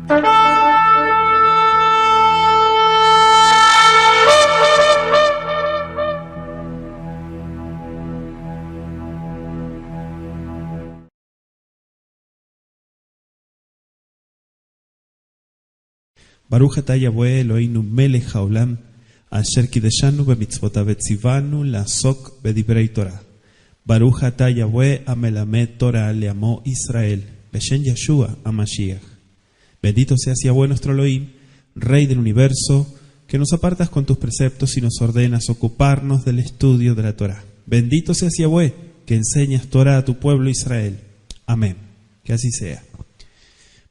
Baruch atah Yahweh Eloheinu melech haolam, asher kideshanu b'mitzvotav v'tzivanu la'asok b'divrei Torah. Baruch atah Yahweh amelamed Torah le'amo Israel, b'shem Yeshua HaMashiach. Bendito seas Yahweh nuestro Elohim, Rey del universo, que nos apartas con tus preceptos y nos ordenas ocuparnos del estudio de la Torah. Bendito seas Yahweh, que enseñas Torah a tu pueblo Israel. Amén. Que así sea.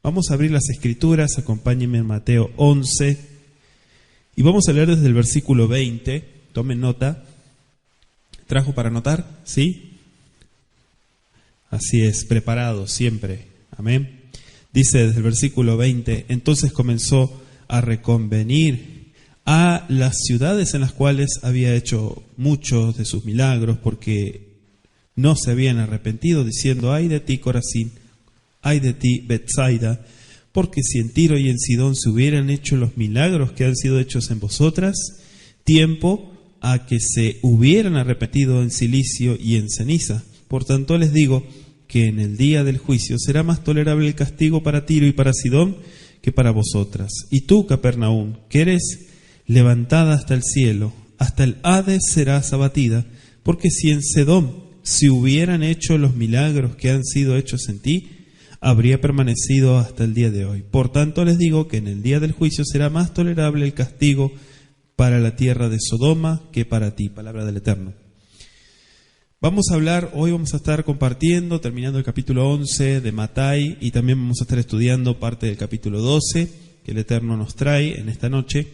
Vamos a abrir las Escrituras, acompáñenme en Mateo 11, y vamos a leer desde el versículo 20, tomen nota. ¿Trajo para anotar? ¿Sí? Así es, preparado siempre. Amén. Dice desde el versículo 20, entonces comenzó a reconvenir a las ciudades en las cuales había hecho muchos de sus milagros, porque no se habían arrepentido, diciendo, ay de ti, Corazín, ay de ti, Betsaida, porque si en Tiro y en Sidón se hubieran hecho los milagros que han sido hechos en vosotras, tiempo a que se hubieran arrepentido en cilicio y en ceniza. Por tanto les digo que en el día del juicio será más tolerable el castigo para Tiro y para Sidón que para vosotras. Y tú, Capernaum, que eres levantada hasta el cielo, hasta el Hades serás abatida, porque si en Sedom se hubieran hecho los milagros que han sido hechos en ti, habría permanecido hasta el día de hoy. Por tanto les digo que en el día del juicio será más tolerable el castigo para la tierra de Sodoma que para ti. Palabra del Eterno. Hoy vamos a estar compartiendo, terminando el capítulo 11 de Matai, y también vamos a estar estudiando parte del capítulo 12 que el Eterno nos trae en esta noche.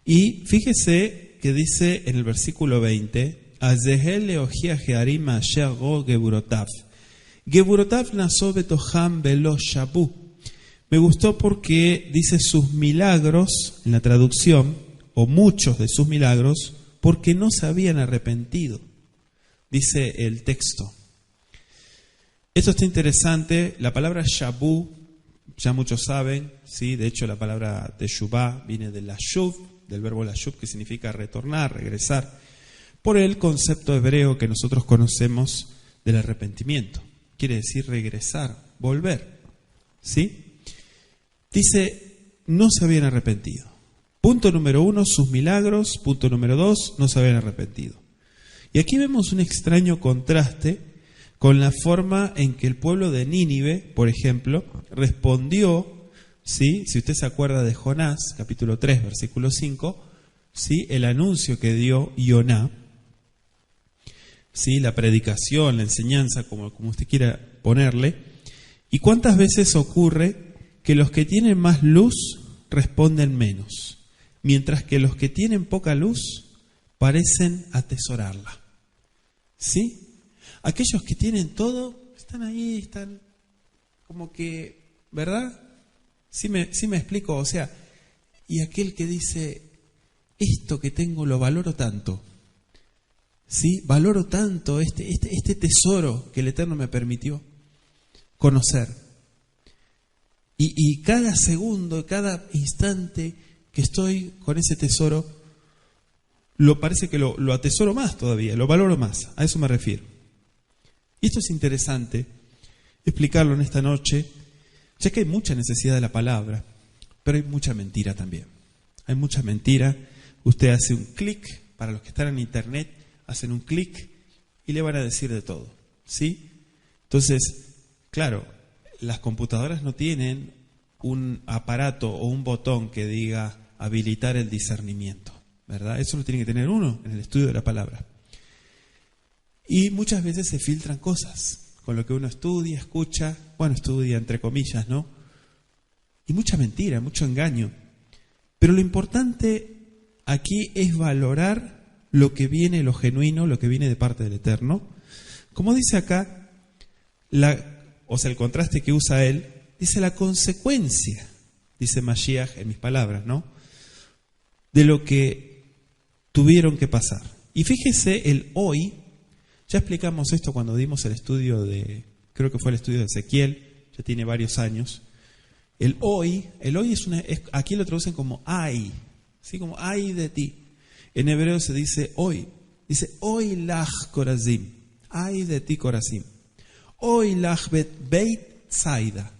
Y fíjese que dice en el versículo 20, Azehel leohia jearim asher go geburotav. Geburotav naso betoham velo shabu. Me gustó porque dice sus milagros, en la traducción, o muchos de sus milagros, porque no se habían arrepentido, dice el texto. Esto está interesante. La palabra shabu, ya muchos saben, ¿sí? De hecho la palabra teshuvah viene de lashuv, del verbo lashuv, que significa retornar, regresar, por el concepto hebreo que nosotros conocemos del arrepentimiento. Quiere decir regresar, volver, ¿sí? Dice, no se habían arrepentido. Punto número 1, sus milagros. Punto número 2, no se habían arrepentido. Y aquí vemos un extraño contraste con la forma en que el pueblo de Nínive, por ejemplo, respondió, ¿sí? Si usted se acuerda de Jonás, capítulo 3, versículo 5, ¿sí? El anuncio que dio Yoná, ¿sí? La predicación, la enseñanza, como usted quiera ponerle. ¿Y cuántas veces ocurre que los que tienen más luz responden menos, mientras que los que tienen poca luz parecen atesorarla? ¿Sí? Aquellos que tienen todo están ahí, están como que, ¿verdad? ¿Sí me explico? O sea, y aquel que dice, esto que tengo lo valoro tanto, ¿sí? Valoro tanto este tesoro que el Eterno me permitió conocer. Y cada segundo, cada instante que estoy con ese tesoro, parece que lo atesoro más todavía, lo valoro más. A eso me refiero. Y esto es interesante explicarlo en esta noche, ya que hay mucha necesidad de la palabra, pero hay mucha mentira también. Hay mucha mentira. Usted hace un clic, para los que están en internet, hacen un clic y le van a decir de todo, ¿sí? Entonces, claro, las computadoras no tienen un aparato o un botón que diga habilitar el discernimiento, ¿verdad? Eso lo tiene que tener uno en el estudio de la palabra. Y muchas veces se filtran cosas con lo que uno estudia, escucha, estudia entre comillas, ¿no? Y mucha mentira, mucho engaño. Pero lo importante aquí es valorar lo que viene, lo genuino, lo que viene de parte del Eterno. Como dice acá, el contraste que usa él, dice la consecuencia, dice Mashiach en mis palabras, ¿no? De lo que tuvieron que pasar. Y fíjese el hoy, ya explicamos esto cuando dimos el estudio creo que fue el estudio de Ezequiel, ya tiene varios años, El hoy aquí lo traducen como ay, ¿sí? Como ay de ti. En hebreo se dice hoy. Dice hoy lach Korazim, ay de ti Korazim. Hoy lach beit Zaida.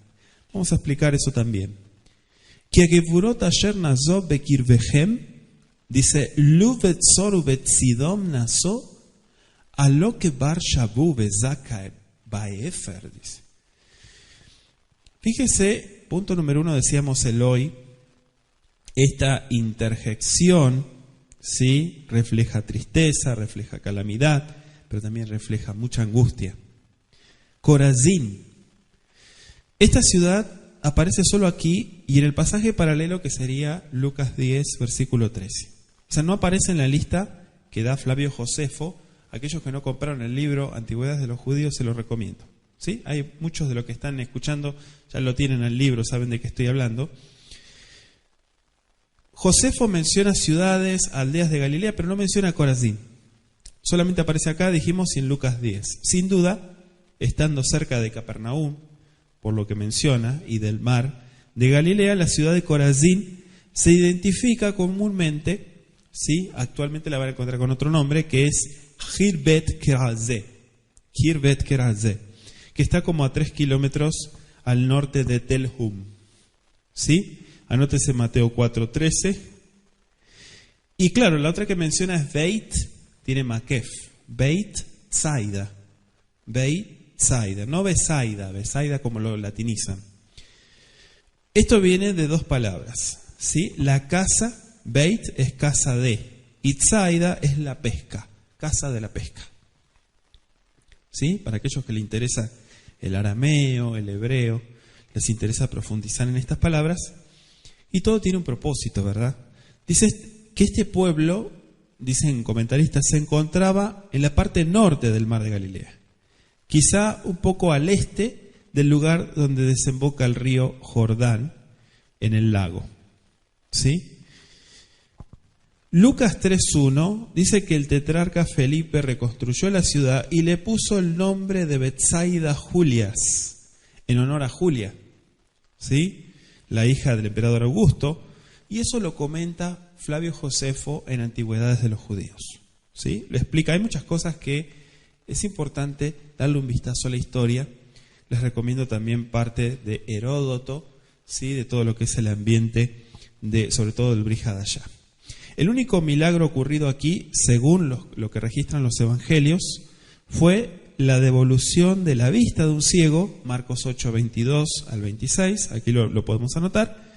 Vamos a explicar eso también. Ki agevurot asher nazo bekirvechem, dice lu vetzoru vetzidom nazo, alo que bar shabu bezaka baefer, dice. Fíjese, punto número 1, decíamos el hoy, esta interjección, ¿sí? Refleja tristeza, refleja calamidad, pero también refleja mucha angustia. Corazín. Esta ciudad aparece solo aquí y en el pasaje paralelo que sería Lucas 10, versículo 13. O sea, no aparece en la lista que da Flavio Josefo. Aquellos que no compraron el libro Antigüedades de los Judíos, se los recomiendo. ¿Sí? Hay muchos de los que están escuchando, ya lo tienen el libro, saben de qué estoy hablando. Josefo menciona ciudades, aldeas de Galilea, pero no menciona Corazín. Solamente aparece acá, dijimos, y en Lucas 10. Sin duda, estando cerca de Capernaum, por lo que menciona, y del mar de Galilea, la ciudad de Corazín se identifica comúnmente, ¿sí? Actualmente la van a encontrar con otro nombre, que es Khirbet Kerazeh, que está como a 3 kilómetros al norte de Tel Hum. ¿Sí? Anótese Mateo 4:13. Y claro, la otra que menciona es Beit, tiene Makef, Beit Zaida, no Besaida como lo latinizan. Esto viene de dos palabras, ¿sí? La casa, Beit es casa de, y Zaida es la pesca, casa de la pesca. ¿Sí? Para aquellos que les interesa el arameo, el hebreo, les interesa profundizar en estas palabras. Y todo tiene un propósito, ¿verdad? Dice que este pueblo, dicen comentaristas, se encontraba en la parte norte del mar de Galilea. Quizá un poco al este del lugar donde desemboca el río Jordán en el lago. ¿Sí? Lucas 3:1 dice que el tetrarca Felipe reconstruyó la ciudad y le puso el nombre de Betsaida Julias, en honor a Julia, ¿sí? La hija del emperador Augusto, y eso lo comenta Flavio Josefo en Antigüedades de los Judíos, ¿sí? Lo explica, hay muchas cosas que es importante darle un vistazo a la historia. Les recomiendo también parte de Heródoto, ¿sí? De todo lo que es el ambiente, sobre todo del Brit Hadashah. El único milagro ocurrido aquí, según lo que registran los evangelios, fue la devolución de la vista de un ciego, Marcos 8, 22 al 26, aquí lo podemos anotar,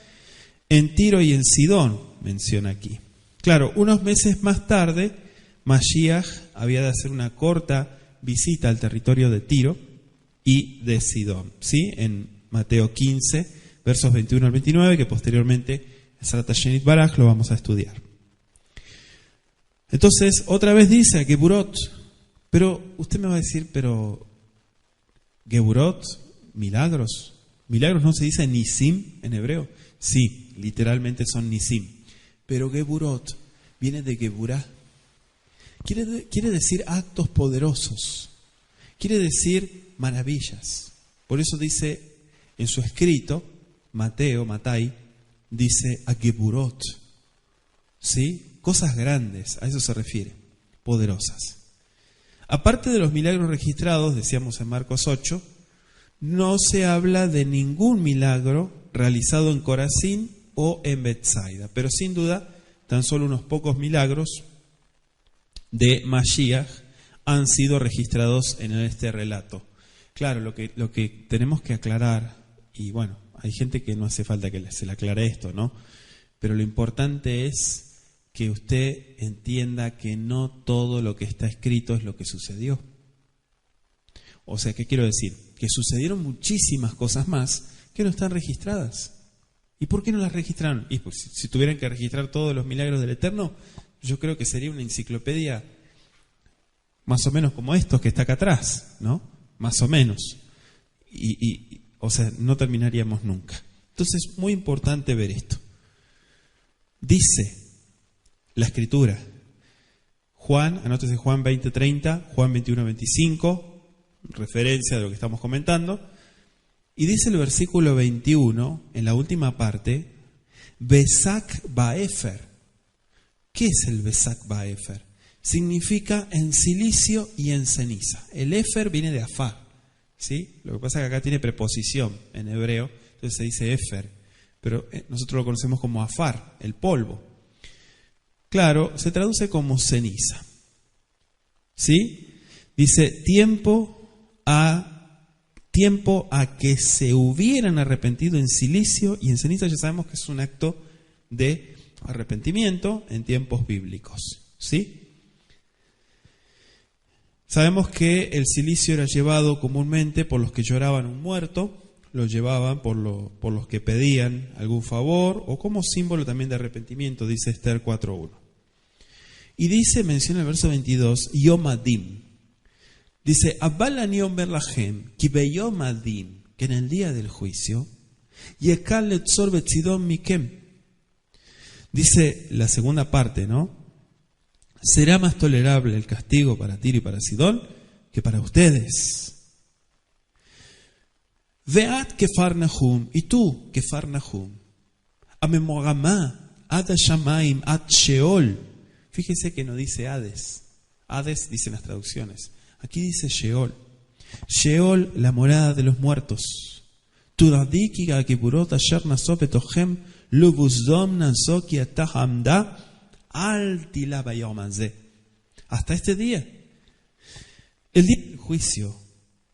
en Tiro y en Sidón, menciona aquí. Claro, unos meses más tarde, Mashiach había de hacer una corta visita al territorio de Tiro y de Sidón, ¿sí? En Mateo 15, versos 21 al 29, que posteriormente en Sarat Hashem Baraj lo vamos a estudiar. Entonces, otra vez dice Geburot, pero usted me va a decir, pero Geburot, milagros. ¿Milagros no se dice Nisim en hebreo? Sí, literalmente son Nisim. Pero Geburot viene de Geburah. Quiere decir actos poderosos. Quiere decir maravillas. Por eso dice en su escrito, Matai, dice a Geburot. ¿Sí? Cosas grandes, a eso se refiere, poderosas. Aparte de los milagros registrados, decíamos en Marcos 8, no se habla de ningún milagro realizado en Corazín o en Betsaida, pero sin duda, tan solo unos pocos milagros de Mashiach han sido registrados en este relato. Claro, lo que tenemos que aclarar, y bueno, hay gente que no hace falta que se le aclare esto, ¿no? Pero lo importante es que usted entienda que no todo lo que está escrito es lo que sucedió. O sea, ¿qué quiero decir? Que sucedieron muchísimas cosas más que no están registradas. ¿Y por qué no las registraron? Y pues, si tuvieran que registrar todos los milagros del Eterno, yo creo que sería una enciclopedia más o menos como estos que está acá atrás, ¿no? Más o menos. O sea, no terminaríamos nunca. Entonces, muy importante ver esto. Dice la Escritura, Juan, anótese Juan 20:30, Juan 21:25, referencia de lo que estamos comentando, Y dice el versículo 21, en la última parte, Besak Baefer. ¿Qué es el Besak Baefer? Significa en silicio y en ceniza. El Efer viene de Afar, ¿sí? Lo que pasa es que acá tiene preposición en hebreo, entonces se dice Efer, pero nosotros lo conocemos como Afar, el polvo. Claro, se traduce como ceniza, ¿sí? Dice tiempo a que se hubieran arrepentido en silicio y en ceniza. Ya sabemos que es un acto de arrepentimiento en tiempos bíblicos, ¿sí? Sabemos que el silicio era llevado comúnmente por los que lloraban un muerto, lo llevaban por los que pedían algún favor o como símbolo también de arrepentimiento, dice Esther 4.1. Y menciona el verso 22, Yom Adim. Dice, Abal ani omer lachem, ki beyom adim, que en el día del juicio, yekal letzor betzidon mikem. Dice la segunda parte, ¿no? Será más tolerable el castigo para Tiro y para Sidón que para ustedes. Veat Kefarnahum, y tú, Kefarnahum, Amemogamá, Ad Shamaim, Ad Sheol. Fíjese que no dice Hades. Hades dicen las traducciones. Aquí dice Sheol. Sheol, la morada de los muertos. Tudadiki Akipurot Asher Nasopetochem, Lubusdom Nasoki Atahamda. Hasta este día. El día del juicio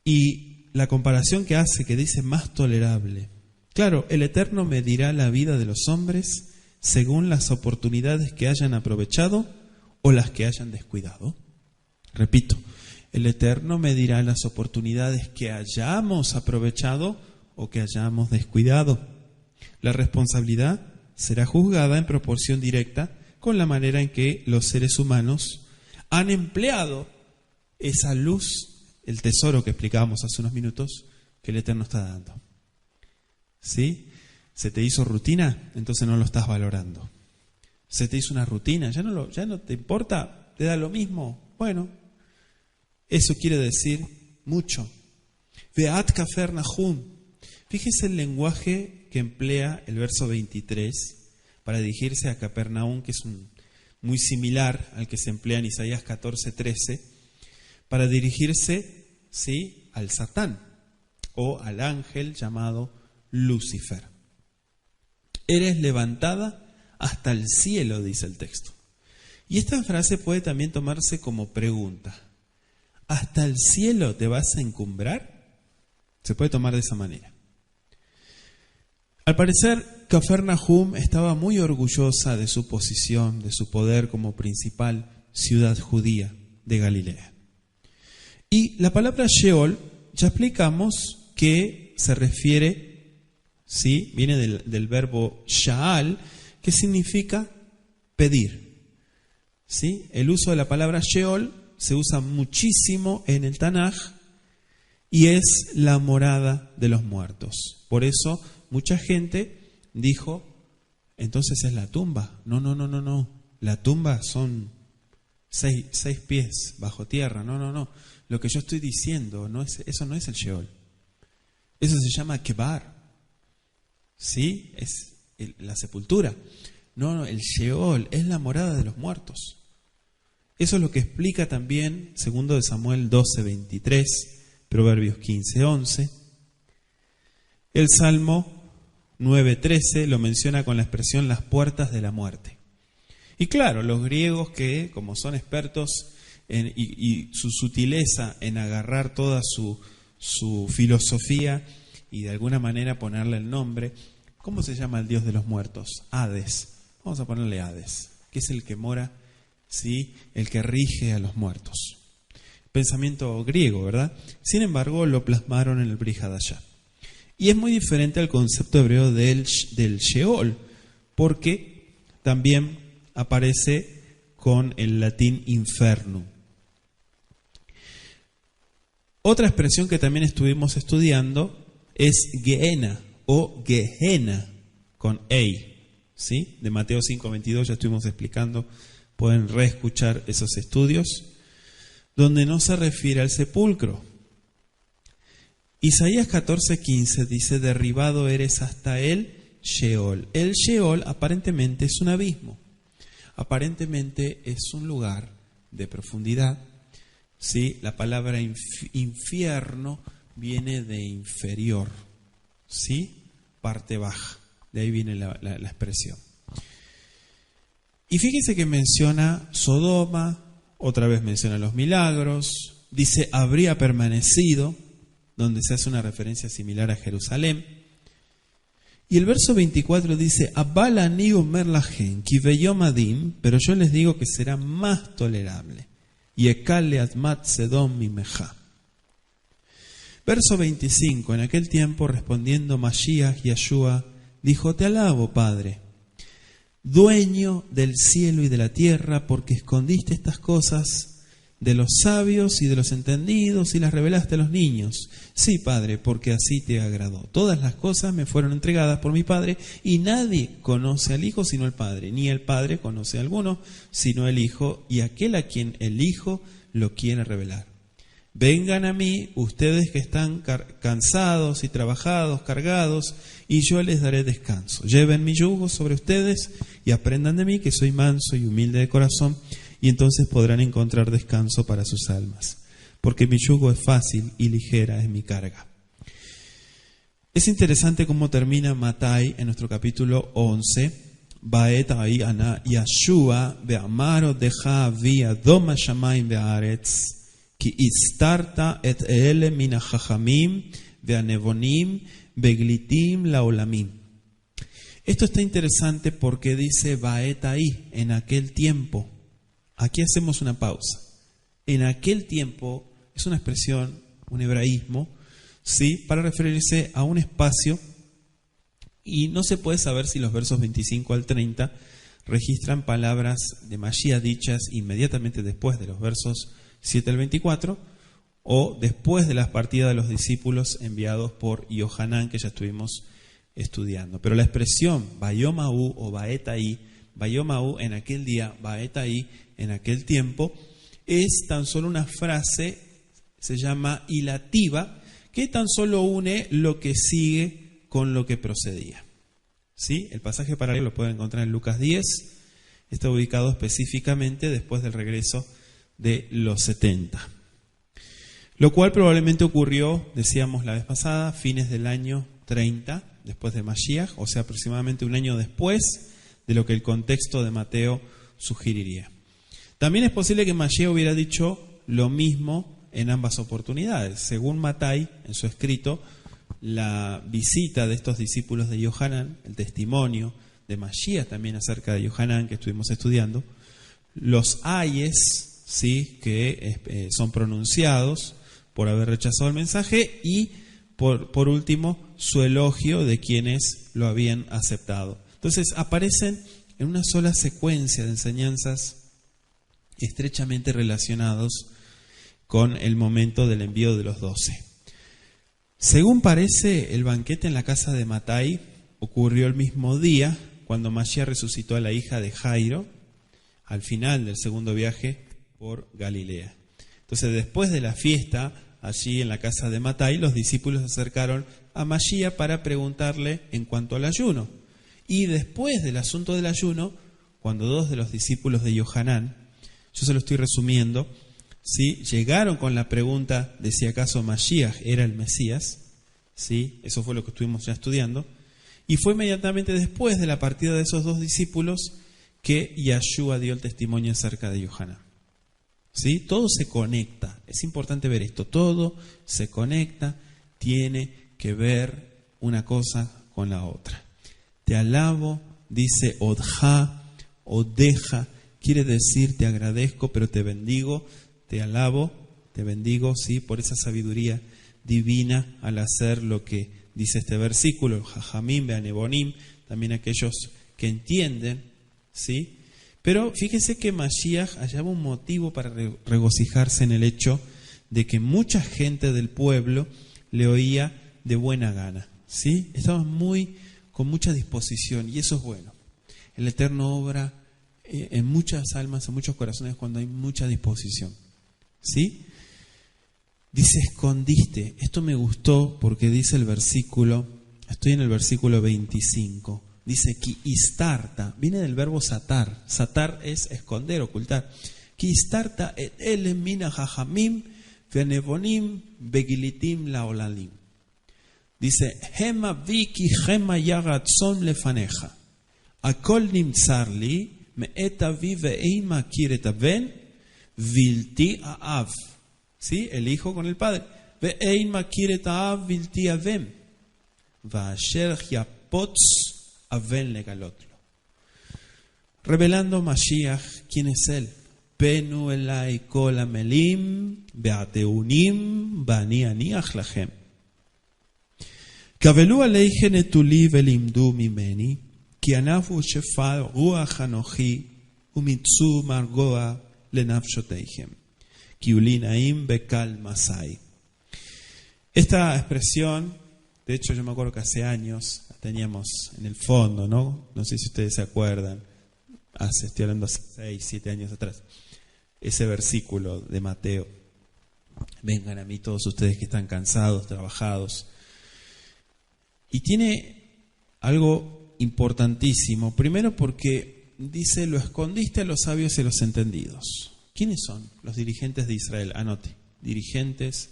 y la comparación que hace, que dice más tolerable. Claro, el Eterno medirá la vida de los hombres según las oportunidades que hayan aprovechado o las que hayan descuidado. Repito, el Eterno medirá las oportunidades que hayamos aprovechado o que hayamos descuidado. La responsabilidad será juzgada en proporción directa con la manera en que los seres humanos han empleado esa luz, el tesoro que explicábamos hace unos minutos, que el Eterno está dando. ¿Sí? ¿Se te hizo rutina? Entonces no lo estás valorando. ¿Se te hizo una rutina? ¿Ya no te importa? ¿Te da lo mismo? Bueno, eso quiere decir mucho. Veat Kafernahum. Fíjese el lenguaje que emplea el verso 23 para dirigirse a Capernaum, que es muy similar al que se emplea en Isaías 14:13, para dirigirse, ¿sí?, al Satán o al ángel llamado Lucifer. Eres levantada hasta el cielo, dice el texto. Y esta frase puede también tomarse como pregunta. ¿Hasta el cielo te vas a encumbrar? Se puede tomar de esa manera. Al parecer, Cafarnahum estaba muy orgullosa de su posición, de su poder como principal ciudad judía de Galilea. Y la palabra Sheol, ya explicamos que se refiere, ¿sí?, viene del verbo Sha'al, que significa pedir. ¿Sí? El uso de la palabra Sheol se usa muchísimo en el Tanaj y es la morada de los muertos. Por eso mucha gente dijo, entonces es la tumba. No. La tumba son 6 pies bajo tierra. No. Lo que yo estoy diciendo, eso no es el Sheol. Eso se llama Kebar. ¿Sí? Es la sepultura. No, el Sheol es la morada de los muertos. Eso es lo que explica también 2 Samuel 12:23, Proverbios 15:11. El Salmo 9:13 lo menciona con la expresión las puertas de la muerte. Y claro, los griegos, que como son expertos y su sutileza en agarrar toda su filosofía y de alguna manera ponerle el nombre, ¿cómo se llama el dios de los muertos? Hades. Vamos a ponerle Hades, que es el que mora, ¿sí?, el que rige a los muertos. Pensamiento griego, ¿verdad? Sin embargo, lo plasmaron en el Brit Hadashah. Y es muy diferente al concepto hebreo del Sheol, porque también aparece con el latín infernum. Otra expresión que también estuvimos estudiando es Gehenna o Gehenna con Ei, ¿sí? De Mateo 5:22 ya estuvimos explicando, pueden reescuchar esos estudios, donde no se refiere al sepulcro. Isaías 14:15 dice, derribado eres hasta el Sheol. El Sheol aparentemente es un abismo, aparentemente es un lugar de profundidad. ¿Sí? La palabra infierno viene de inferior, ¿sí? Parte baja, de ahí viene la expresión. Y fíjense que menciona Sodoma, otra vez menciona los milagros, dice habría permanecido, donde se hace una referencia similar a Jerusalén. Y el verso 24 dice, Abala ni omer lahem, ki beyom adin, pero yo les digo que será más tolerable. Y ekale admat sedom mimeja. Verso 25, en aquel tiempo respondiendo Mashiach Yeshua, dijo, te alabo, Padre, dueño del cielo y de la tierra, porque escondiste estas cosas de los sabios y de los entendidos y las revelaste a los niños. Sí, Padre, porque así te agradó. Todas las cosas me fueron entregadas por mi Padre, y nadie conoce al Hijo sino el Padre, ni el Padre conoce a alguno sino el Hijo, y aquel a quien el Hijo lo quiere revelar. Vengan a mí, ustedes que están cansados y trabajados, cargados, y yo les daré descanso. Lleven mi yugo sobre ustedes y aprendan de mí, que soy manso y humilde de corazón, y entonces podrán encontrar descanso para sus almas, porque mi yugo es fácil y ligera es mi carga. Es interesante cómo termina Mattai en nuestro capítulo 11. Baet ahí ana Yeshua be'amaro deja via doma shamayim be'aretz ki istarta et ele min hachachamim ve'anevonim beglitim laolamim. Esto está interesante porque dice Baet ahí, en aquel tiempo. Aquí hacemos una pausa. En aquel tiempo es una expresión, un hebraísmo, ¿sí? Para referirse a un espacio, y no se puede saber si los versos 25 al 30 registran palabras de Mashiach dichas inmediatamente después de los versos 7 al 24 o después de las partidas de los discípulos enviados por Yohanan, que ya estuvimos estudiando. Pero la expresión Bayomahu o Baetaí, Bayomahu en aquel día, Baetaí en aquel tiempo, es tan solo una frase, se llama hilativa, que tan solo une lo que sigue con lo que procedía. ¿Sí? El pasaje paralelo lo pueden encontrar en Lucas 10, está ubicado específicamente después del regreso de los 70. Lo cual probablemente ocurrió, decíamos la vez pasada, fines del año 30, después de Mashiach, o sea, aproximadamente un año después de lo que el contexto de Mateo sugeriría. También es posible que Mashiach hubiera dicho lo mismo en ambas oportunidades. Según Mattai, en su escrito, la visita de estos discípulos de Yohanan, el testimonio de Mashiach también acerca de Yohanan que estuvimos estudiando, los ayes, ¿sí?, que son pronunciados por haber rechazado el mensaje, y por último su elogio de quienes lo habían aceptado. Entonces aparecen en una sola secuencia de enseñanzas estrechamente relacionados con el momento del envío de los 12. Según parece, el banquete en la casa de Mattai ocurrió el mismo día cuando Mashiach resucitó a la hija de Jairo, al final del segundo viaje por Galilea. Entonces, después de la fiesta, allí en la casa de Mattai, los discípulos se acercaron a Mashiach para preguntarle en cuanto al ayuno. Y después del asunto del ayuno, cuando dos de los discípulos de Yohanan, yo se lo estoy resumiendo, ¿sí?, llegaron con la pregunta de si acaso Mashiach era el Mesías, ¿sí?, eso fue lo que estuvimos ya estudiando, y fue inmediatamente después de la partida de esos dos discípulos que Yeshua dio el testimonio acerca de Yohanan. ¿Sí? Todo se conecta, es importante ver esto, todo se conecta, tiene que ver una cosa con la otra. Te alabo, dice Odja, Odeja, quiere decir te agradezco, pero te bendigo, te alabo, te bendigo, sí, por esa sabiduría divina al hacer lo que dice este versículo, Jajamim, Beanebonim, también aquellos que entienden, ¿sí? Pero fíjese que Mashiach hallaba un motivo para regocijarse en el hecho de que mucha gente del pueblo le oía de buena gana, ¿sí? Estaban con mucha disposición, y eso es bueno. El Eterno obra en muchas almas, en muchos corazones, cuando hay mucha disposición, ¿sí? Dice, escondiste. Esto me gustó porque dice el versículo, estoy en el versículo 25. Dice, ki istarta, viene del verbo satar. Satar es esconder, ocultar. Ki istarta et ele mina jajamim, venebonim, begilitim laolalim. Dice, Hema viki hema yagatzon lefaneja. Akol nimtzarli, me eta vive eima kireta ben, vilti aav. ¿Sí? El hijo con el padre. Ve eima kireta aav, vilti avem. Vasher yapotz aven legalotlo. Revelando Mashiach, ¿quién es él? Penu elai kol amelim, beateunim, bani aniach lachem. Kavelu aleichen etuli velimdu mimeni, ki anafu shefal ruach anochi, umitzu margoa lenafshoteichem, ki ulinaim bekal masai. Esta expresión, de hecho yo me acuerdo que hace años la teníamos en el fondo, ¿no? No sé si ustedes se acuerdan, estoy hablando hace 6, 7 años atrás, ese versículo de Mateo. Vengan a mí todos ustedes que están cansados, trabajados. Y tiene algo importantísimo. Primero porque dice, lo escondiste a los sabios y a los entendidos. ¿Quiénes son? Los dirigentes de Israel. Anote, dirigentes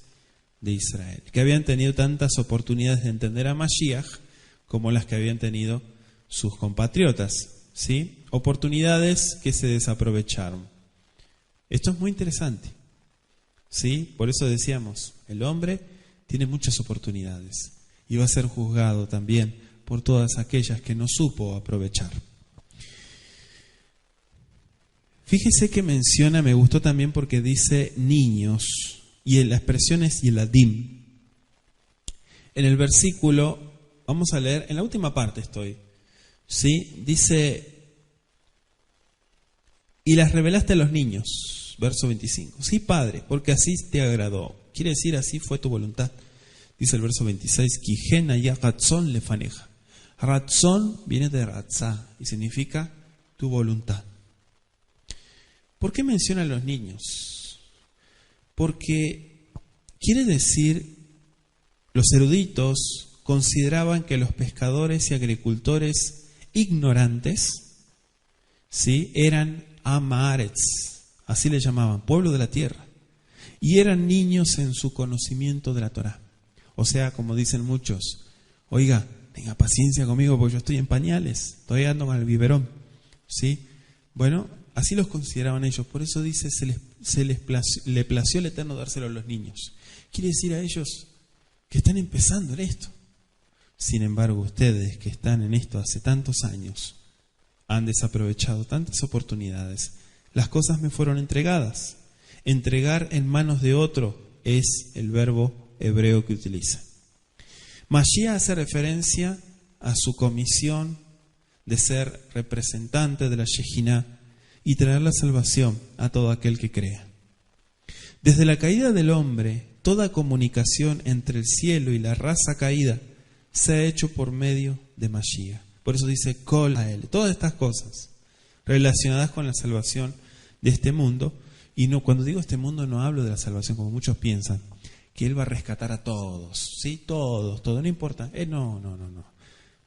de Israel, que habían tenido tantas oportunidades de entender a Mashiach como las que habían tenido sus compatriotas, ¿sí? Oportunidades que se desaprovecharon. Esto es muy interesante, ¿sí? Por eso decíamos, el hombre tiene muchas oportunidades y va a ser juzgado también por todas aquellas que no supo aprovechar. Fíjese que menciona, me gustó también porque dice niños, y la expresión es yeladim. En el versículo, vamos a leer, en la última parte estoy, ¿sí? Dice, y las revelaste a los niños, verso 25. Sí, Padre, porque así te agradó. Quiere decir, así fue tu voluntad. Dice el verso 26, Kijena ya ratzon lefaneja. Ratzon viene de ratzá y significa tu voluntad. ¿Por qué menciona a los niños? Porque quiere decir, los eruditos consideraban que los pescadores y agricultores ignorantes, ¿sí?, eran Amaretz, así le llamaban, pueblo de la tierra, y eran niños en su conocimiento de la Torá. O sea, como dicen muchos, oiga, tenga paciencia conmigo porque yo estoy en pañales, estoy ando con el biberón, ¿sí? Bueno, así los consideraban ellos, por eso dice, le plació el Eterno dárselo a los niños. Quiere decir a ellos que están empezando en esto. Sin embargo, ustedes que están en esto hace tantos años, han desaprovechado tantas oportunidades. Las cosas me fueron entregadas. Entregar en manos de otro es el verbo hebreo que utiliza. Mashiach hace referencia a su comisión de ser representante de la Shejinah y traer la salvación a todo aquel que crea. Desde la caída del hombre, toda comunicación entre el cielo y la raza caída se ha hecho por medio de Mashiach. Por eso dice Kol a él. Todas estas cosas relacionadas con la salvación de este mundo. Y no, cuando digo este mundo no hablo de la salvación como muchos piensan, que Él va a rescatar a todos. ¿Sí? Todos, no importa.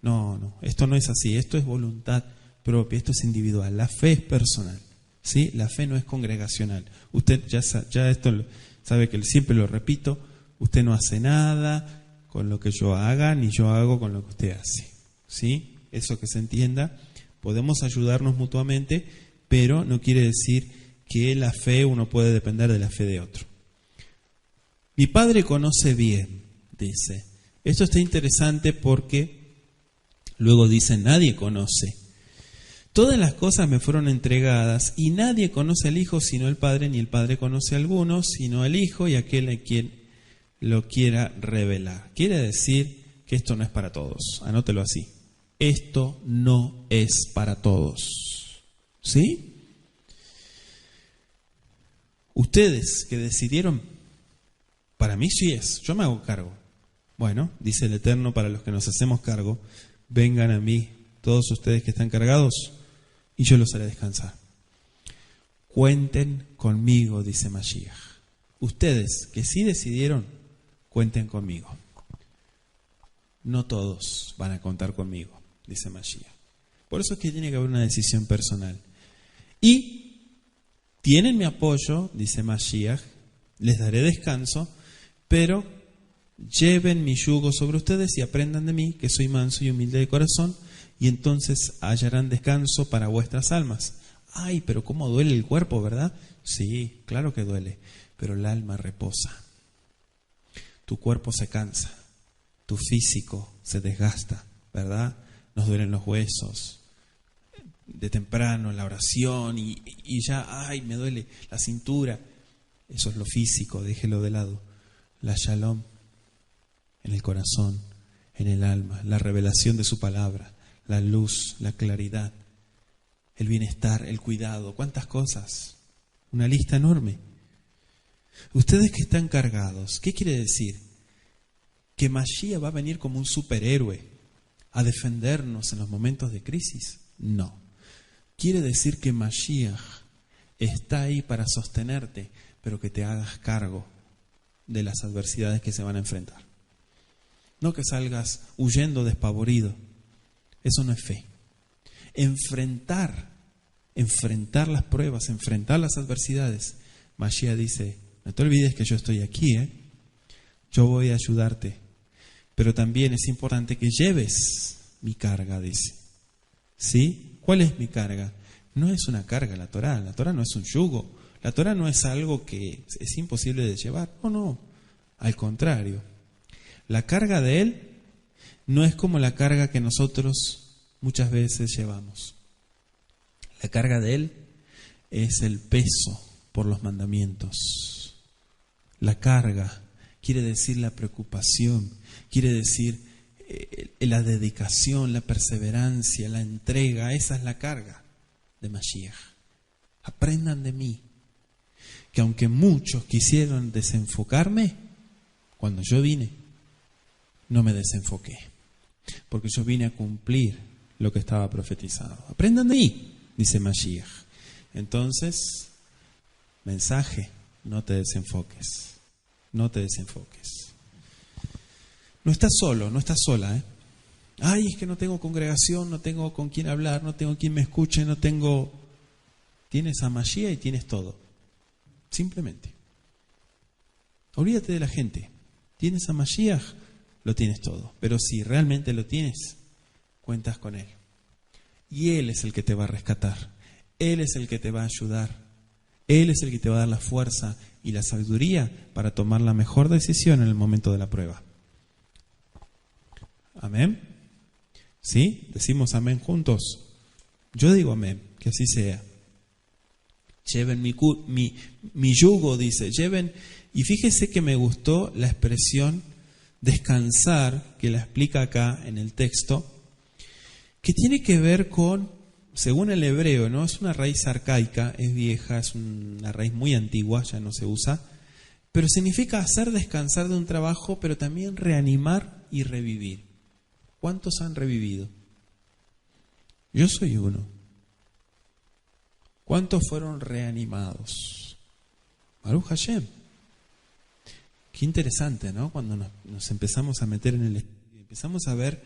No. Esto no es así. Esto es voluntad propia, esto es individual. La fe es personal. ¿Sí? La fe no es congregacional. Usted ya esto sabe que siempre lo repito. Usted no hace nada con lo que yo haga, ni yo hago con lo que usted hace. ¿Sí? Eso que se entienda, podemos ayudarnos mutuamente, pero no quiere decir que la fe uno puede depender de la fe de otro. Mi Padre conoce bien, dice. Esto está interesante porque luego dice, nadie conoce. Todas las cosas me fueron entregadas y nadie conoce al Hijo sino el Padre, ni el Padre conoce a algunos sino al Hijo y aquel a quien lo quiera revelar. Quiere decir que esto no es para todos, anótelo así. Esto no es para todos. ¿Sí? Ustedes que decidieron, para mí sí es, yo me hago cargo. Bueno, dice el Eterno, para los que nos hacemos cargo, vengan a mí todos ustedes que están cargados y yo los haré descansar. Cuenten conmigo, dice Mashiach. ustedes que sí decidieron, cuenten conmigo. No todos van a contar conmigo, dice Mashiach. Por eso es que tiene que haber una decisión personal. Y tienen mi apoyo, dice Mashiach, les daré descanso, pero lleven mi yugo sobre ustedes y aprendan de mí, que soy manso y humilde de corazón, y entonces hallarán descanso para vuestras almas. Ay, pero cómo duele el cuerpo, ¿verdad? Sí, claro que duele, pero el alma reposa. Tu cuerpo se cansa, tu físico se desgasta, ¿verdad? Nos duelen los huesos. De temprano, la oración, y ya, ay, me duele la cintura. Eso es lo físico, déjelo de lado. La shalom en el corazón, en el alma, la revelación de su palabra, la luz, la claridad, el bienestar, el cuidado, cuántas cosas, una lista enorme. Ustedes que están cargados, ¿qué quiere decir? ¿Que Mashiach va a venir como un superhéroe a defendernos en los momentos de crisis? No. Quiere decir que Mashiach está ahí para sostenerte, pero que te hagas cargo de las adversidades que se van a enfrentar. No que salgas huyendo despavorido. Eso no es fe. Enfrentar las pruebas, enfrentar las adversidades. Mashiach dice, no te olvides que yo estoy aquí, yo voy a ayudarte. Pero también es importante que lleves mi carga, dice. ¿Sí? ¿Cuál es mi carga? No es una carga la Torá no es un yugo, la Torá no es algo que es imposible de llevar. No, al contrario. La carga de Él no es como la carga que nosotros muchas veces llevamos. La carga de Él es el peso por los mandamientos. La carga quiere decir la preocupación, quiere decir la dedicación, la perseverancia, la entrega. Esa es la carga de Mashiach. Aprendan de mí, que aunque muchos quisieron desenfocarme, cuando yo vine, no me desenfoqué, porque yo vine a cumplir lo que estaba profetizado. Aprendan de mí, dice Mashiach. Entonces, mensaje, no te desenfoques, no te desenfoques. No estás solo, no estás sola, Ay, es que no tengo congregación, no tengo con quién hablar, no tengo quien me escuche, no tengo... Tienes a Mashiach y tienes todo. Simplemente. Olvídate de la gente. Tienes a Mashiach, lo tienes todo. Pero si realmente lo tienes, cuentas con Él. Y Él es el que te va a rescatar. Él es el que te va a ayudar. Él es el que te va a dar la fuerza y la sabiduría para tomar la mejor decisión en el momento de la prueba. Amén. ¿Sí? Decimos amén juntos. Yo digo amén, que así sea. Lleven mi yugo, dice. Lleven, y fíjese que me gustó la expresión descansar, que la explica acá en el texto, que tiene que ver con, según el hebreo, ¿no? Es una raíz arcaica, es vieja, es una raíz muy antigua, ya no se usa, pero significa hacer descansar de un trabajo, pero también reanimar y revivir. ¿Cuántos han revivido? Yo soy uno. ¿Cuántos fueron reanimados? Baruch Hashem. Qué interesante, ¿no? Cuando nos empezamos a meter en el estudio, empezamos a ver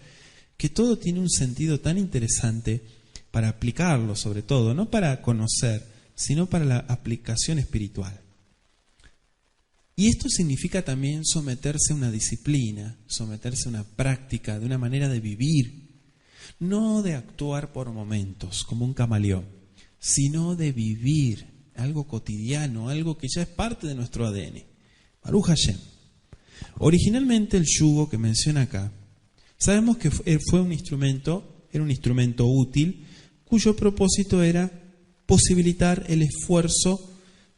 que todo tiene un sentido tan interesante para aplicarlo, sobre todo, no para conocer, sino para la aplicación espiritual. Y esto significa también someterse a una disciplina, someterse a una práctica, de una manera de vivir, no de actuar por momentos como un camaleón, sino de vivir algo cotidiano, algo que ya es parte de nuestro ADN. Baruch Hashem. Originalmente el yugo que menciona acá, sabemos que fue un instrumento, era un instrumento útil, cuyo propósito era posibilitar el esfuerzo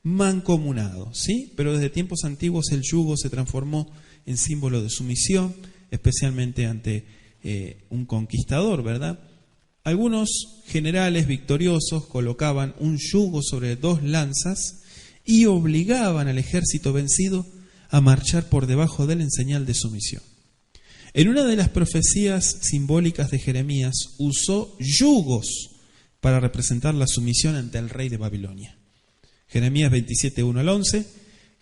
mancomunado, ¿sí? Pero desde tiempos antiguos el yugo se transformó en símbolo de sumisión, especialmente ante un conquistador, ¿verdad? Algunos generales victoriosos colocaban un yugo sobre 2 lanzas y obligaban al ejército vencido a marchar por debajo de él en señal de sumisión. En una de las profecías simbólicas de Jeremías usó yugos para representar la sumisión ante el rey de Babilonia. Jeremías 27, 1 al 11,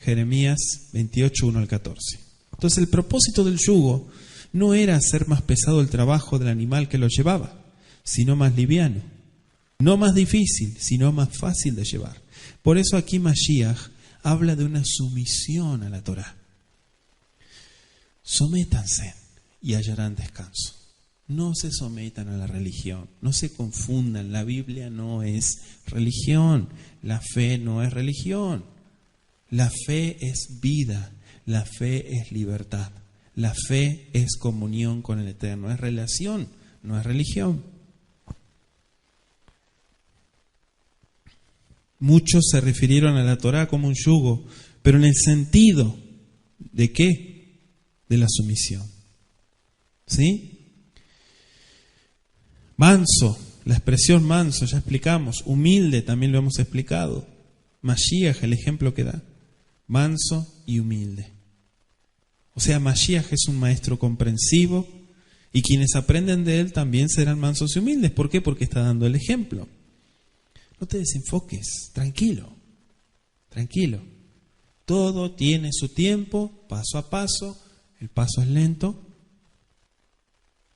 Jeremías 28, 1 al 14. Entonces el propósito del yugo no era hacer más pesado el trabajo del animal que lo llevaba, sino más liviano. No más difícil, sino más fácil de llevar. Por eso aquí Mashiach habla de una sumisión a la Torá. Sométanse y hallarán descanso. No se sometan a la religión, no se confundan. La Biblia no es religión, la fe no es religión. La fe es vida, la fe es libertad, la fe es comunión con el Eterno, es relación, no es religión. Muchos se refirieron a la Torá como un yugo, pero en el sentido ¿de qué? De la sumisión. ¿Sí? Manso, la expresión manso, ya explicamos. Humilde, también lo hemos explicado. Mashiach, el ejemplo que da. Manso y humilde. O sea, Mashiach es un maestro comprensivo y quienes aprenden de él también serán mansos y humildes. ¿Por qué? Porque está dando el ejemplo. No te desenfoques, tranquilo, tranquilo. Todo tiene su tiempo, paso a paso. El paso es lento,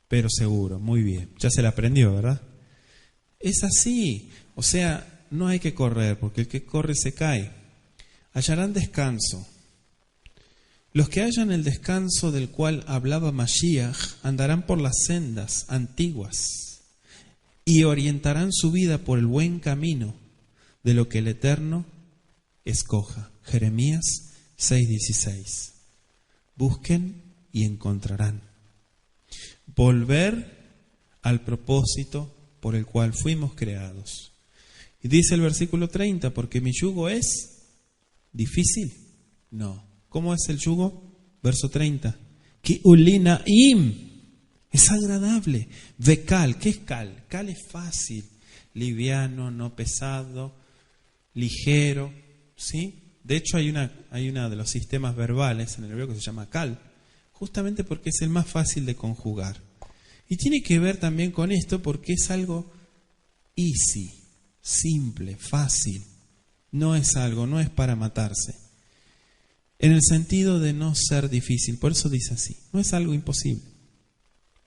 pero seguro, muy bien. Ya se la aprendió, ¿verdad? Es así. O sea, no hay que correr, porque el que corre se cae. Hallarán descanso. Los que hallan el descanso del cual hablaba Mashiach andarán por las sendas antiguas y orientarán su vida por el buen camino de lo que el Eterno escoja. Jeremías 6:16. Busquen y encontrarán. Volver al propósito por el cual fuimos creados. Y dice el versículo 30, porque mi yugo es difícil. No. ¿Cómo es el yugo? Verso 30. Ki ulinaim. Es agradable. Vekal. ¿Qué es kal? Kal es fácil, liviano, no pesado, ligero. ¿Sí? De hecho hay una de los sistemas verbales en el hebreo que se llama kal, justamente porque es el más fácil de conjugar. Y tiene que ver también con esto porque es algo easy, simple, fácil. No es para matarse. En el sentido de no ser difícil. Por eso dice así. No es algo imposible.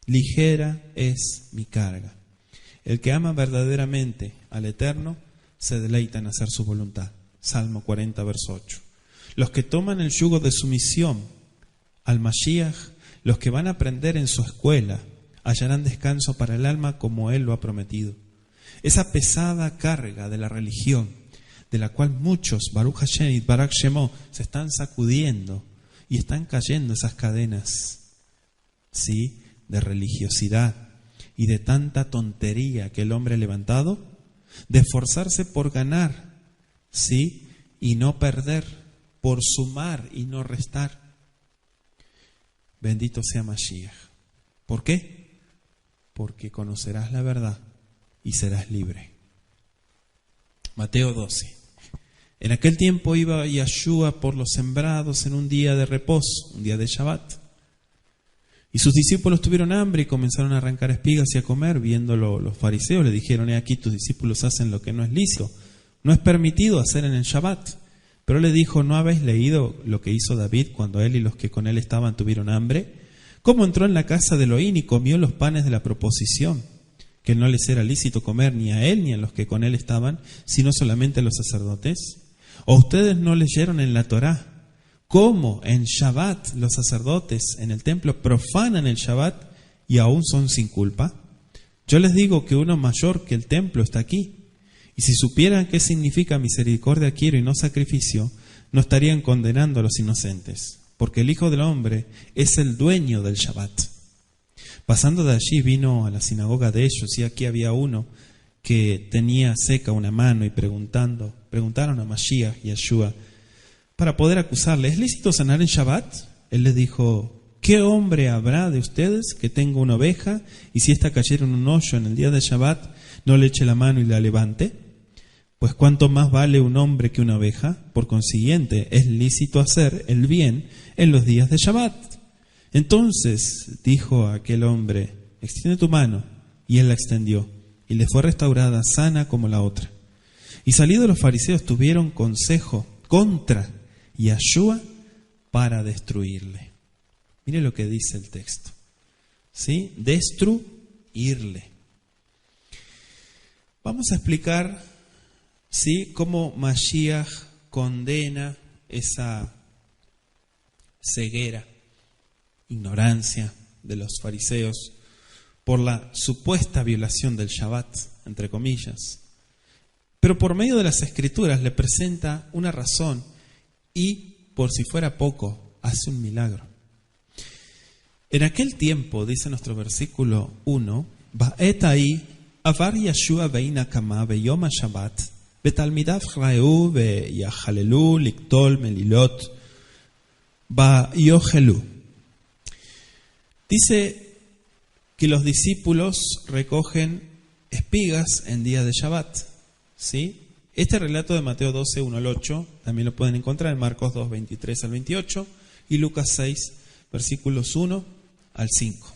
Ligera es mi carga. El que ama verdaderamente al Eterno se deleita en hacer su voluntad. Salmo 40, verso 8. Los que toman el yugo de sumisión al Mashiach, los que van a aprender en su escuela, hallarán descanso para el alma como Él lo ha prometido. Esa pesada carga de la religión, de la cual muchos, Baruch Hashem y Barak Shemo, se están sacudiendo y están cayendo esas cadenas, ¿sí?, de religiosidad y de tanta tontería que el hombre ha levantado, de esforzarse por ganar, ¿sí?, y no perder, por sumar y no restar. Bendito sea Mashiach. ¿Por qué? Porque conocerás la verdad y serás libre. Mateo 12. En aquel tiempo iba Yeshua por los sembrados en un día de reposo, un día de Shabbat. Y sus discípulos tuvieron hambre y comenzaron a arrancar espigas y a comer. Viéndolo los fariseos le dijeron: he aquí tus discípulos hacen lo que no es lícito, no es permitido hacer en el Shabbat. Pero le dijo: ¿no habéis leído lo que hizo David cuando él y los que con él estaban tuvieron hambre? ¿Cómo entró en la casa de Elohim y comió los panes de la proposición? Que no les era lícito comer ni a él ni a los que con él estaban, sino solamente a los sacerdotes. ¿O ustedes no leyeron en la Torá cómo en Shabbat los sacerdotes en el templo profanan el Shabbat y aún son sin culpa? Yo les digo que uno mayor que el templo está aquí. Y si supieran qué significa misericordia quiero y no sacrificio, no estarían condenando a los inocentes, porque el Hijo del Hombre es el dueño del Shabbat. Pasando de allí vino a la sinagoga de ellos, y aquí había uno que tenía seca una mano, y preguntaron a Mashiach y a Yeshua para poder acusarle: ¿es lícito sanar en Shabbat? Él les dijo: ¿qué hombre habrá de ustedes que tenga una oveja y si ésta cayera en un hoyo en el día de Shabbat, no le eche la mano y la levante? Pues cuánto más vale un hombre que una oveja. Por consiguiente, es lícito hacer el bien en los días de Shabbat. Entonces dijo a aquel hombre: extiende tu mano. Y él la extendió, y le fue restaurada sana como la otra. Y salidos los fariseos tuvieron consejo contra Yahshua para destruirle. Mire lo que dice el texto. ¿Sí? Destruirle. Vamos a explicar, ¿sí?, cómo Mashiach condena esa ceguera, ignorancia de los fariseos por la supuesta violación del Shabbat, entre comillas. Pero por medio de las Escrituras le presenta una razón y, por si fuera poco, hace un milagro. En aquel tiempo, dice nuestro versículo 1, Ba'et ahí, avar Yeshua veina kama beyom ha-Shabbat, betalmidav raeu veyachalelu liktol melilot bayochelu. Dice que los discípulos recogen espigas en día de Shabbat. ¿Sí? Este relato de Mateo 12, 1 al 8, también lo pueden encontrar en Marcos 2, 23 al 28 y Lucas 6, versículos 1 al 5.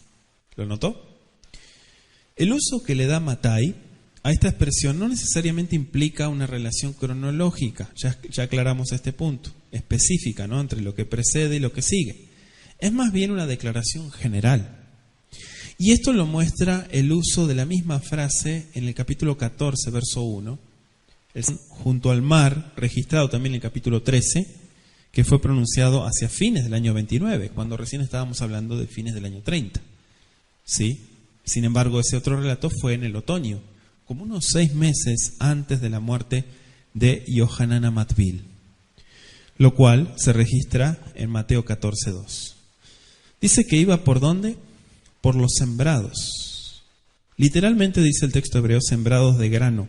¿Lo notó? El uso que le da Mattai a esta expresión no necesariamente implica una relación cronológica, ya aclaramos este punto, específica, ¿no?, entre lo que precede y lo que sigue. Es más bien una declaración general. Y esto lo muestra el uso de la misma frase en el capítulo 14, verso 1, junto al mar, registrado también en el capítulo 13, que fue pronunciado hacia fines del año 29, cuando recién estábamos hablando de fines del año 30. ¿Sí? Sin embargo, ese otro relato fue en el otoño, como unos 6 meses antes de la muerte de Yohanan Amatbil, lo cual se registra en Mateo 14, 2. Dice que iba ¿por dónde? Por los sembrados. Literalmente dice el texto hebreo, sembrados de grano.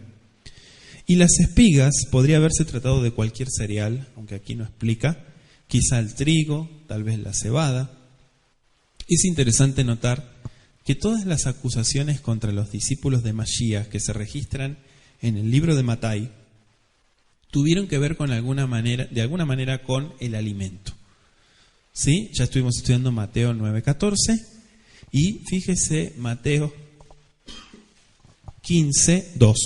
Y las espigas podría haberse tratado de cualquier cereal, aunque aquí no explica, quizá el trigo, tal vez la cebada. Es interesante notar que todas las acusaciones contra los discípulos de Mashiach que se registran en el libro de Mattai tuvieron que ver de alguna manera con el alimento. ¿Sí? Ya estuvimos estudiando Mateo 9:14 y fíjese Mateo 15:2.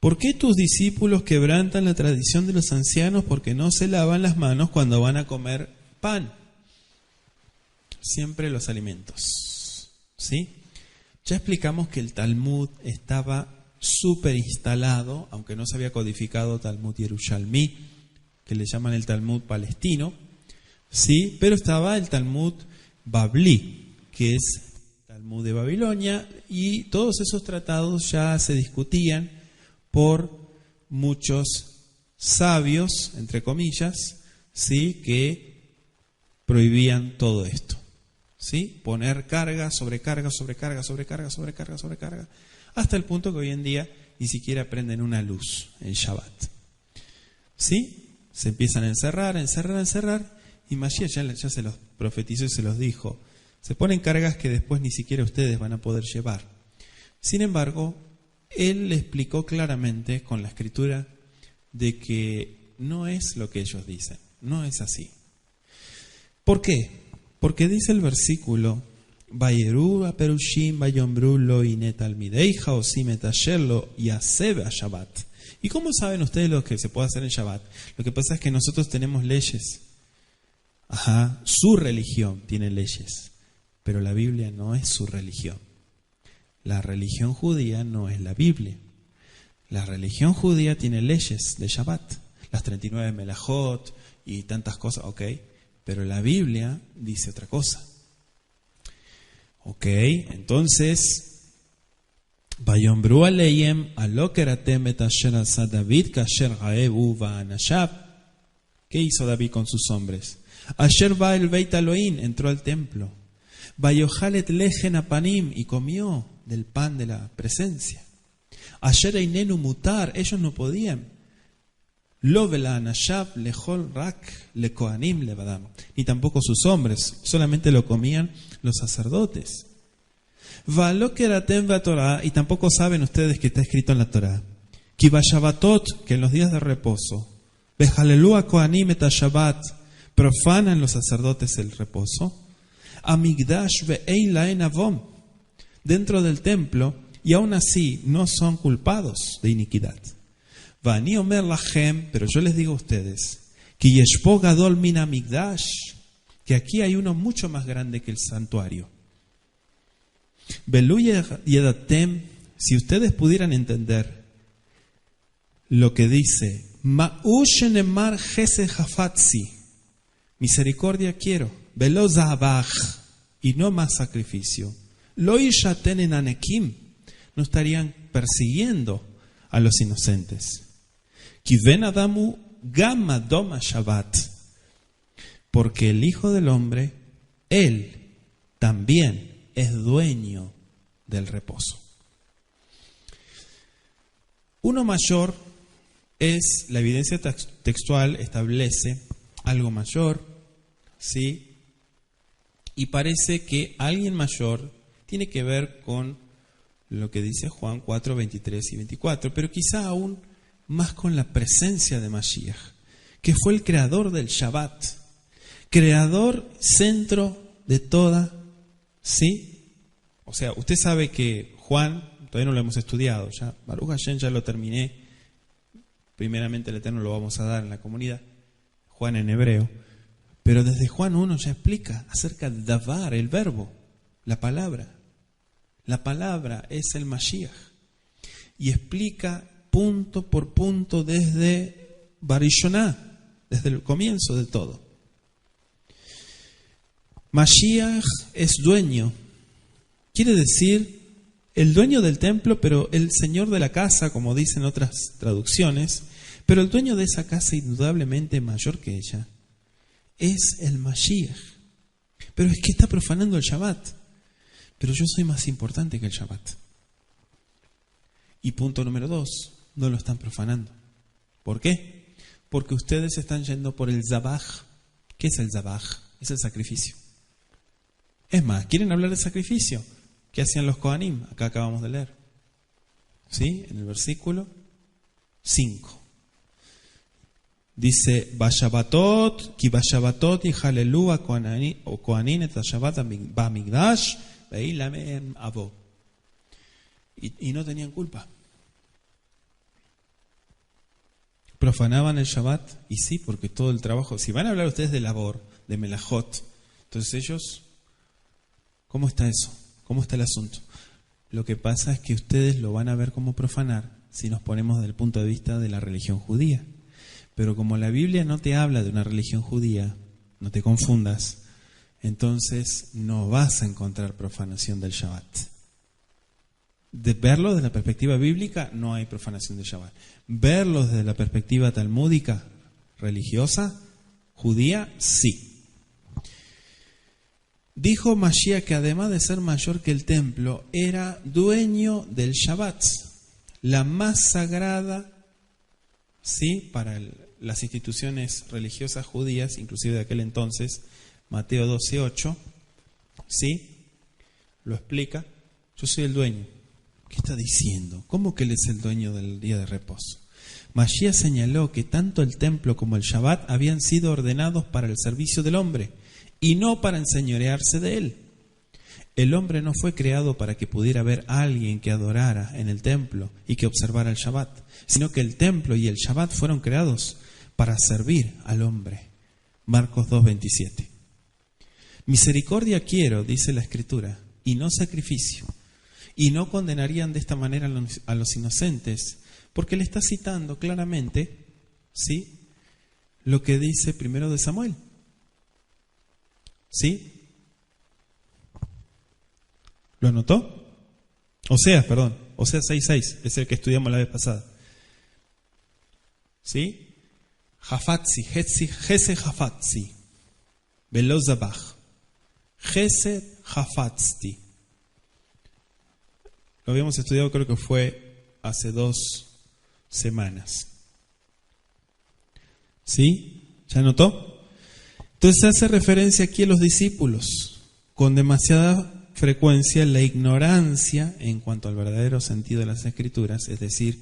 ¿Por qué tus discípulos quebrantan la tradición de los ancianos porque no se lavan las manos cuando van a comer pan? Siempre los alimentos. ¿Sí? Ya explicamos que el Talmud estaba súper instalado, aunque no se había codificado Talmud Yerushalmi, que le llaman el Talmud palestino, ¿sí? Pero estaba el Talmud Babli, que es el Talmud de Babilonia, y todos esos tratados ya se discutían por muchos sabios, entre comillas, ¿sí?, que prohibían todo esto. ¿Sí? Poner carga, sobrecarga, sobrecarga, sobrecarga, sobrecarga, sobrecarga, hasta el punto que hoy en día ni siquiera prenden una luz en Shabbat. ¿Sí? Se empiezan a encerrar, y Mashiach ya se los profetizó y se los dijo. Se ponen cargas que después ni siquiera ustedes van a poder llevar. Sin embargo, él le explicó claramente con la escritura de que no es lo que ellos dicen, no es así. ¿Por qué? Porque dice el versículo, Vayeru aperushim vayombru lo inet almideija osim et asher lo yaseb a Shabbat. ¿Y cómo saben ustedes lo que se puede hacer en Shabbat? Lo que pasa es que nosotros tenemos leyes. Su religión tiene leyes, pero la Biblia no es su religión. La religión judía no es la Biblia. La religión judía tiene leyes de Shabbat, las 39 melajot y tantas cosas, ok. Pero la Biblia dice otra cosa. Ok, entonces, Vayombru aleyem alokeratem et asher asa David kasher haebu va'anashab. ¿Qué hizo David con sus hombres? Asher va el Beit Elohim, entró al templo. Vayohalet lejen apanim, y comió del pan de la presencia. Asher einenu mutar, ellos no podían. Lo velanashab lejol rak le kohanim levadam, ni tampoco sus hombres, solamente lo comían los sacerdotes. Valokeratem va Torah, y tampoco saben ustedes que está escrito en la Torah. Ki vashabatot, que en los días de reposo, vejalelu a kohanim et shabbat, profanan los sacerdotes el reposo. Amigdash ve'ein laen avom, dentro del templo, y aún así no son culpados de iniquidad. Vani omer lachem, pero yo les digo a ustedes, que yeshpo gadol min hamikdash, que aquí hay uno mucho más grande que el santuario. Velu yedatem, si ustedes pudieran entender lo que dice, ma'ushenemar chesed hafatzi, misericordia quiero, velo zabach, y no más sacrificio. Lo ishaten en anekim, no estarían persiguiendo a los inocentes. Kiven adamu gamma doma shabbat, porque el Hijo del Hombre, Él también es dueño del reposo. Uno mayor es, la evidencia textual establece algo mayor, ¿sí? Y parece que alguien mayor tiene que ver con lo que dice Juan 4, 23 y 24, pero quizá aún más con la presencia de Mashiach, que fue el creador del Shabbat, creador, centro de toda, ¿sí? O sea, usted sabe que Juan, todavía no lo hemos estudiado, ya Baruch Hashem ya lo terminé, primeramente el Eterno lo vamos a dar en la comunidad, Juan en hebreo, pero desde Juan 1 ya explica acerca de Davar, el verbo, la palabra. La palabra es el Mashiach y explica punto por punto desde Barishoná, desde el comienzo de todo. Mashiach es dueño, quiere decir el dueño del templo, pero el señor de la casa, como dicen otras traducciones, pero el dueño de esa casa indudablemente mayor que ella, es el Mashiach. Pero es que está profanando el Shabbat. Pero yo soy más importante que el Shabbat. Y punto número 2, no lo están profanando. ¿Por qué? Porque ustedes están yendo por el Zabaj. ¿Qué es el Zabaj? Es el sacrificio. Es más, ¿quieren hablar de sacrificio? ¿Qué hacían los Kohanim? Acá acabamos de leer. ¿Sí? En el versículo 5. Dice, Bashabatot, ki Bashabatot y Halelu a Kohanin et Shabbat ba'migdash. Y no tenían culpa. Profanaban el Shabbat, y sí, porque todo el trabajo, si van a hablar ustedes de labor, de melajot, entonces ellos, ¿cómo está eso? ¿Cómo está el asunto? Lo que pasa es que ustedes lo van a ver como profanar si nos ponemos desde el punto de vista de la religión judía. Pero como la Biblia no te habla de una religión judía, no te confundas, entonces no vas a encontrar profanación del Shabbat. De verlo desde la perspectiva bíblica, no hay profanación del Shabbat. Verlo desde la perspectiva talmúdica, religiosa, judía, sí. Dijo Mashiach que además de ser mayor que el templo, era dueño del Shabbat, la más sagrada, sí, para las instituciones religiosas judías, inclusive de aquel entonces. Mateo 12:8, ¿sí? Lo explica. Yo soy el dueño. ¿Qué está diciendo? ¿Cómo que él es el dueño del día de reposo? Mashiach señaló que tanto el templo como el Shabbat habían sido ordenados para el servicio del hombre y no para enseñorearse de él. El hombre no fue creado para que pudiera haber a alguien que adorara en el templo y que observara el Shabbat, sino que el templo y el Shabbat fueron creados para servir al hombre. Marcos 2:27. Misericordia quiero, dice la Escritura, y no sacrificio. Y no condenarían de esta manera a los inocentes, porque le está citando claramente, ¿sí?, lo que dice primero de Samuel. ¿Sí? ¿Lo anotó? Oseas 6:6, es el que estudiamos la vez pasada. ¿Sí? Hafatzi, Gesed Hafatzi, Velo Zabach. Gesed Hafatzti. Lo habíamos estudiado, creo que fue hace 2 semanas. ¿Sí? ¿Ya notó? Entonces hace referencia aquí a los discípulos. Con demasiada frecuencia la ignorancia en cuanto al verdadero sentido de las Escrituras, es decir,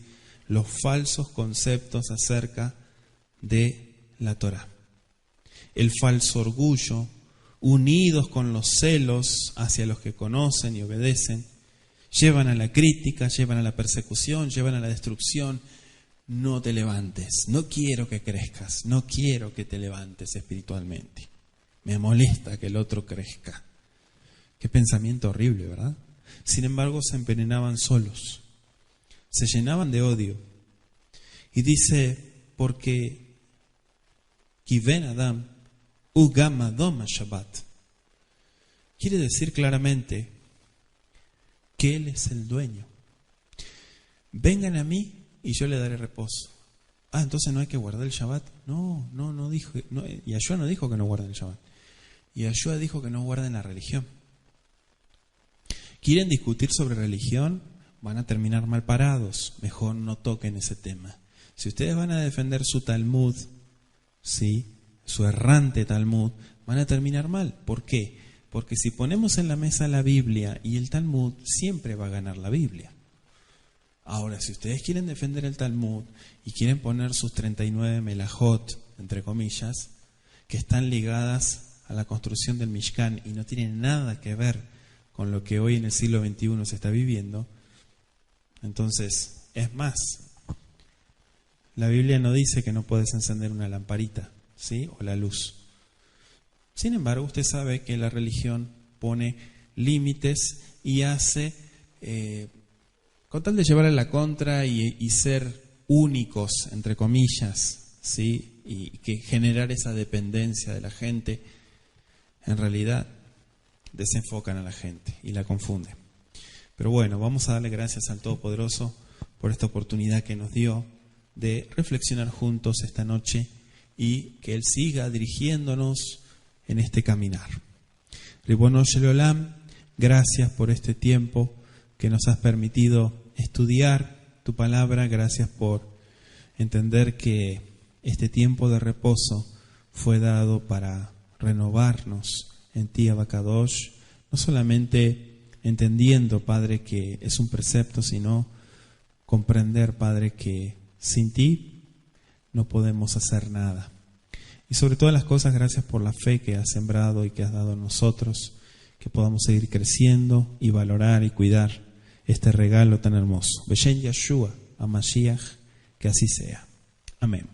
los falsos conceptos acerca de la Torá. El falso orgullo, unidos con los celos hacia los que conocen y obedecen, llevan a la crítica, llevan a la persecución, llevan a la destrucción. no te levantes, no quiero que crezcas, no quiero que te levantes espiritualmente. Me molesta que el otro crezca. Qué pensamiento horrible, ¿verdad? Sin embargo, se envenenaban solos, se llenaban de odio. Y dice, porque Kiven Adam Ugam Adom Shabbat. Quiere decir claramente que Él es el dueño. Vengan a mí y yo le daré reposo. Entonces no hay que guardar el Shabbat. No dijo. Yahshua no dijo que no guarden el Shabbat. Yahshua dijo que no guarden la religión. ¿Quieren discutir sobre religión? Van a terminar mal parados. Mejor no toquen ese tema. Si ustedes van a defender su Talmud, ¿sí?, su errante Talmud, van a terminar mal. ¿Por qué? Porque si ponemos en la mesa la Biblia y el Talmud, siempre va a ganar la Biblia. Ahora, si ustedes quieren defender el Talmud y quieren poner sus 39 melajot, entre comillas, que están ligadas a la construcción del Mishkan y no tienen nada que ver con lo que hoy en el siglo XXI se está viviendo, entonces, es más, la Biblia no dice que no puedes encender una lamparita, ¿sí?, o la luz. Sin embargo, usted sabe que la religión pone límites y hace, con tal de llevar a la contra y ser únicos, entre comillas, ¿sí?, y que generar esa dependencia de la gente, en realidad desenfocan a la gente y la confunden. Pero bueno, vamos a darle gracias al Todopoderoso por esta oportunidad que nos dio de reflexionar juntos esta noche y que Él siga dirigiéndonos en este caminar. Ribono Shel Olam, gracias por este tiempo que nos has permitido estudiar tu palabra. Gracias por entender que este tiempo de reposo fue dado para renovarnos en ti, Abacadosh, no solamente entendiendo, Padre, que es un precepto, sino comprender, Padre, que sin ti no podemos hacer nada. Y sobre todas las cosas, gracias por la fe que has sembrado y que has dado a nosotros, que podamos seguir creciendo y valorar y cuidar este regalo tan hermoso. Beshen Yahshua, a Mashiach, que así sea. Amén.